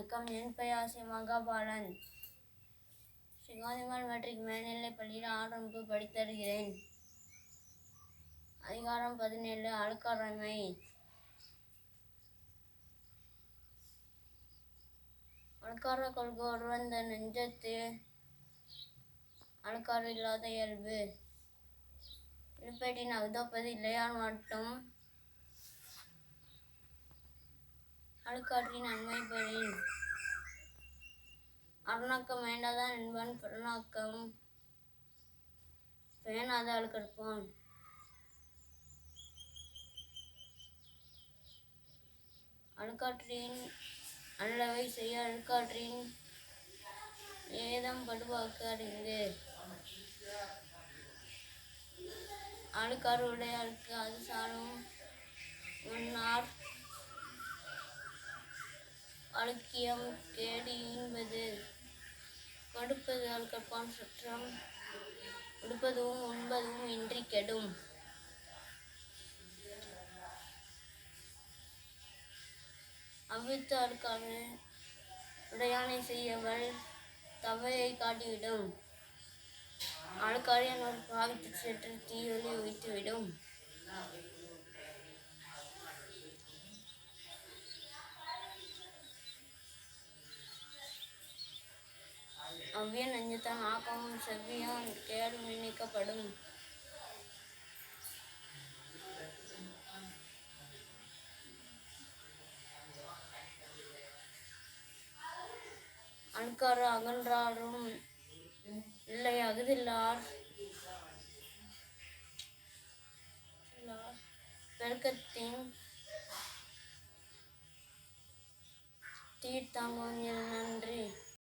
வணக்கம். என் பெயர் C. மகாபாலன். ஸ்ரீகாந்திமால் matric மேல்நிலைப் பள்ளியில் 6ஆம் வகுப்பு படித்து வருகிறேன். அதிகாரம் 17 அழுக்காராமை. அழுக்கார கொள்கை ஒருவன் தன் நெஞ்சத்து அழுக்காறு இல்லாத இயல்பு. இழுப்பேட்டின் அகுதப்பது இல்லையால் மட்டும் அழுக்காற்றின் நன்மை பெறின். அருணாக்கம் வேண்டாதான் என்பன் புறநாக்கம் பேணாத அழுக்கறுப்பான். அழுக்காற்றின் அல்லவை செய்ய அழுக்காற்றின் ஏதம் படுவாக்கு அறிந்து. அழுக்காறு உடையாருக்கு அது சாலும் முன்னார் அழுக்கியம் கேடு ஈன்பது. கொடுப்பது அழுக்கற்பான் சுற்றம் உடுப்பதும் உண்பதும் இன்றி கெடும். அவ்வித்து அழுக்காறு உடையானை செய்யவள் தவையை காட்டிவிடும். அழுக்காறு ஒரு பாவித்து சென்று தீயொலி வைத்துவிடும். அவ்விய நெஞ்சத்தான் ஆக்கமும் செவ்வியும் கேடும் நீக்கப்படும். அழுக்காறு அகன்றாரும் இல்லை அகுதில்லார் பெருக்கத்தின் தீர்த்தாங்கும் நன்று.